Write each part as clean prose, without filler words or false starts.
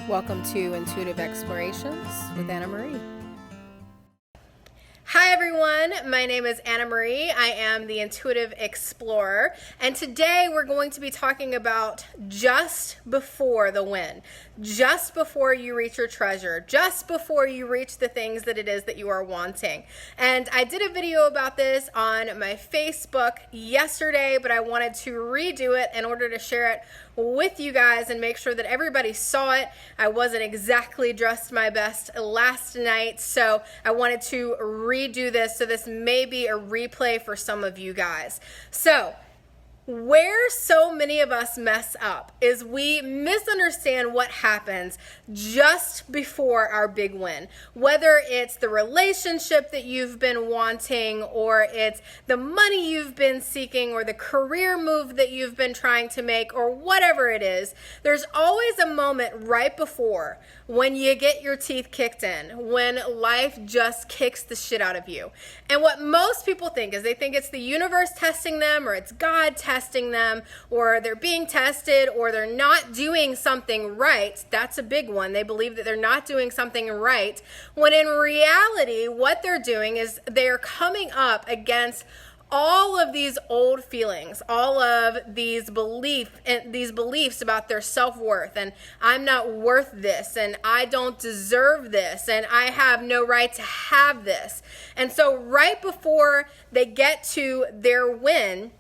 Welcome to Intuitive Explorations with Anna Marie. Hi everyone, my name is Anna Marie. I am the Intuitive Explorer, and today we're going to be talking about just before the win, just before you reach your treasure, just before you reach the things that it is that you are wanting. And I did a video about this on my Facebook yesterday, but I wanted to redo it in order to share it with you guys and make sure that everybody saw it. I wasn't exactly dressed my best last night, so I wanted to redo this, so this may be a replay for some of you guys. So where so many of us mess up is we misunderstand what happens just before our big win. Whether it's the relationship that you've been wanting, or it's the money you've been seeking, or the career move that you've been trying to make, or whatever it is, there's always a moment right before when you get your teeth kicked in, when life just kicks the shit out of you. And what most people think is they think it's the universe testing them, or it's God testing them, or they're being tested, or they're not doing something right. That's a big one. They believe that they're not doing something right, when in reality, what they're doing is they're coming up against all of these old feelings, all of these beliefs about their self-worth, and I'm not worth this, and I don't deserve this, and I have no right to have this. And so right before they get to their win,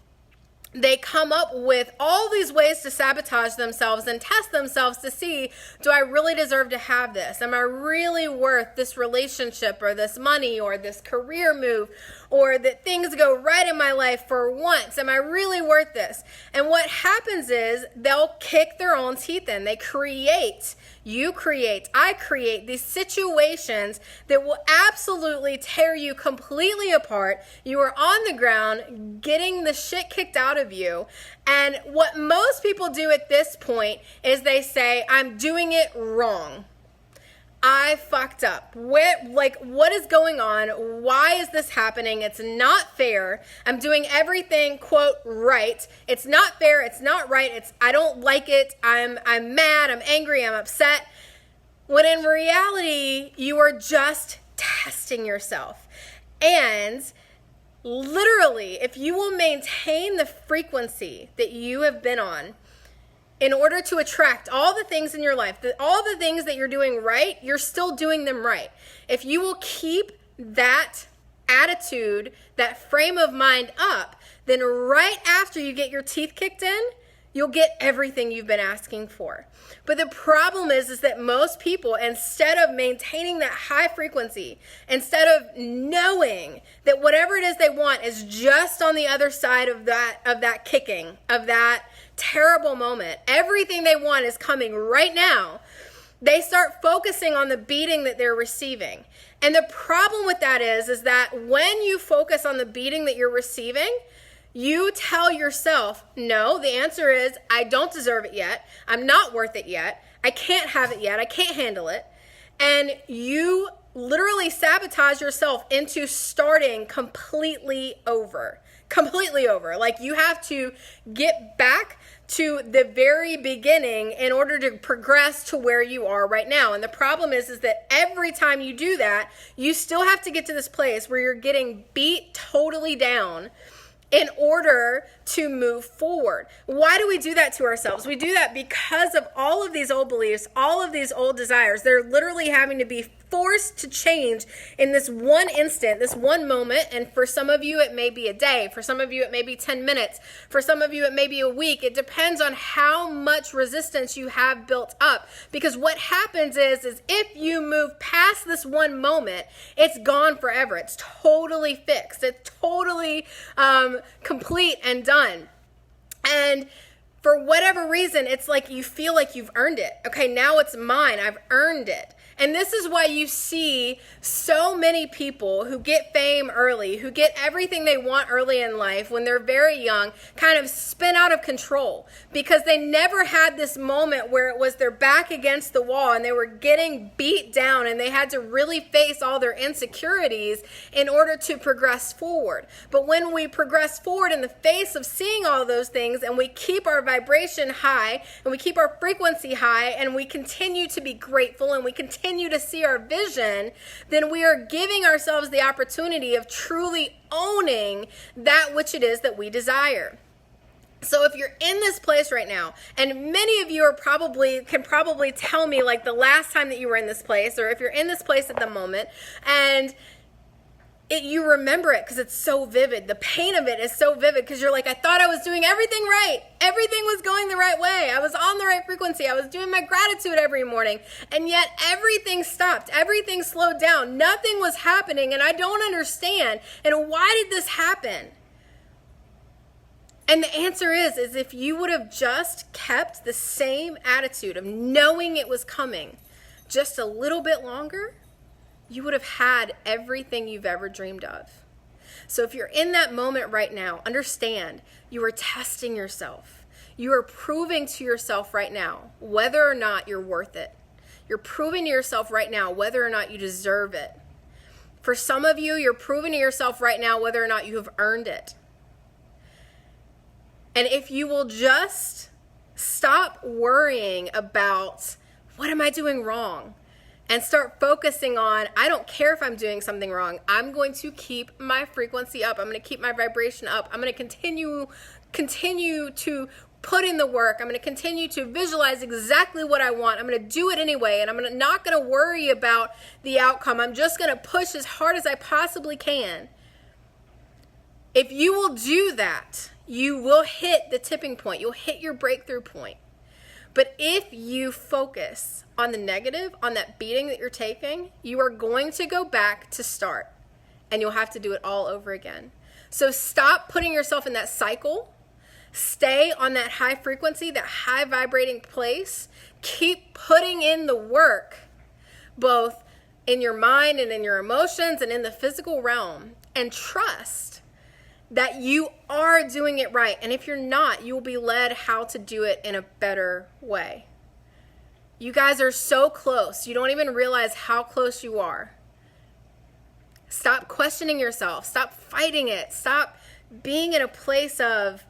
they come up with all these ways to sabotage themselves and test themselves to see, do I really deserve to have this? Am I really worth this relationship, or this money, or this career move, or that things go right in my life for once? Am I really worth this? And what happens is they'll kick their own teeth in. They create, I create these situations that will absolutely tear you completely apart. You are on the ground getting the shit kicked out of you. And what most people do at this point is they say, I'm doing it wrong. I fucked up. What is going on? Why is this happening? It's not fair. I'm doing everything, quote, right. It's not fair. It's not right. I don't like it. I'm mad. I'm angry. I'm upset. When in reality, you are just testing yourself. And literally, if you will maintain the frequency that you have been on, in order to attract all the things in your life, all the things that you're doing right, you're still doing them right. If you will keep that attitude, that frame of mind up, then right after you get your teeth kicked in, you'll get everything you've been asking for. But the problem is that most people, instead of maintaining that high frequency, instead of knowing that whatever it is they want is just on the other side of that kicking, of that terrible moment, everything they want is coming right now, they start focusing on the beating that they're receiving. And the problem with that is that when you focus on the beating that you're receiving, you tell yourself, no, the answer is, I don't deserve it yet. I'm not worth it yet. I can't have it yet. I can't handle it. And you literally sabotage yourself into starting completely over. Like you have to get back to the very beginning in order to progress to where you are right now. And the problem is that every time you do that, you still have to get to this place where you're getting beat totally down in order to move forward. Why do we do that to ourselves? We do that because of all of these old beliefs, all of these old desires. They're literally having to be forced to change in this one instant, this one moment. And for some of you, it may be a day. For some of you, it may be 10 minutes. For some of you, it may be a week. It depends on how much resistance you have built up. Because what happens is if you move past this one moment, it's gone forever. It's totally fixed. It's totally complete and done. And for whatever reason, it's like you feel like you've earned it. Okay, now it's mine. I've earned it. And this is why you see so many people who get fame early, who get everything they want early in life when they're very young, kind of spin out of control because they never had this moment where it was their back against the wall and they were getting beat down and they had to really face all their insecurities in order to progress forward. But when we progress forward in the face of seeing all those things and we keep our vibration high and we keep our frequency high and we continue to be grateful and we continue to see our vision, then we are giving ourselves the opportunity of truly owning that which it is that we desire. So if you're in this place right now, and many of you can probably tell me like the last time that you were in this place, or if you're in this place at the moment, and you remember it because it's so vivid. The pain of it is so vivid because you're like, I thought I was doing everything right. Everything was going the right way. I was on the right frequency. I was doing my gratitude every morning. And yet everything stopped. Everything slowed down. Nothing was happening. And I don't understand. And why did this happen? And the answer is if you would have just kept the same attitude of knowing it was coming just a little bit longer, you would have had everything you've ever dreamed of. So if you're in that moment right now, understand you are testing yourself. You are proving to yourself right now whether or not you're worth it. You're proving to yourself right now whether or not you deserve it. For some of you, you're proving to yourself right now whether or not you have earned it. And if you will just stop worrying about what am I doing wrong and start focusing on, I don't care if I'm doing something wrong. I'm going to keep my frequency up. I'm going to keep my vibration up. I'm going to continue to put in the work. I'm going to continue to visualize exactly what I want. I'm going to do it anyway, and I'm not going to worry about the outcome. I'm just going to push as hard as I possibly can. If you will do that, you will hit the tipping point. You'll hit your breakthrough point. But if you focus on the negative, on that beating that you're taking, you are going to go back to start. And you'll have to do it all over again. So stop putting yourself in that cycle. Stay on that high frequency, that high vibrating place. Keep putting in the work, both in your mind and in your emotions and in the physical realm. And trust that you are doing it right. And if you're not, you will be led how to do it in a better way. You guys are so close. You don't even realize how close you are. Stop questioning yourself. Stop fighting it. Stop being in a place of,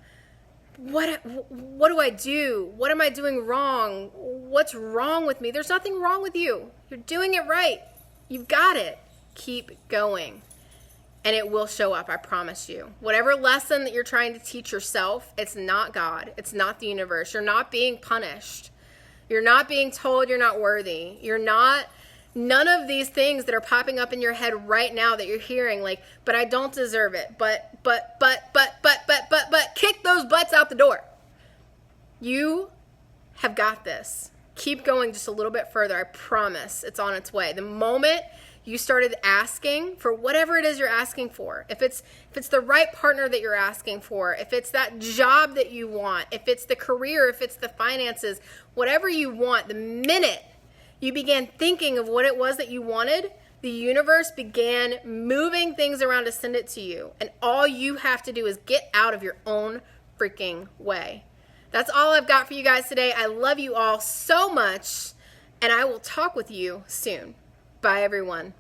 what do I do? What am I doing wrong? What's wrong with me? There's nothing wrong with you. You're doing it right. You've got it. Keep going. And it will show up, I promise you. Whatever lesson that you're trying to teach yourself, it's not God. It's not the universe. You're not being punished. You're not being told you're not worthy. None of these things that are popping up in your head right now that you're hearing, like, but I don't deserve it. But, kick those butts out the door. You have got this. Keep going just a little bit further. I promise it's on its way. The moment you started asking for whatever it is you're asking for, if it's the right partner that you're asking for, if it's that job that you want, if it's the career, if it's the finances, whatever you want, the minute you began thinking of what it was that you wanted, the universe began moving things around to send it to you. And all you have to do is get out of your own freaking way. That's all I've got for you guys today. I love you all so much, and I will talk with you soon. Bye, everyone.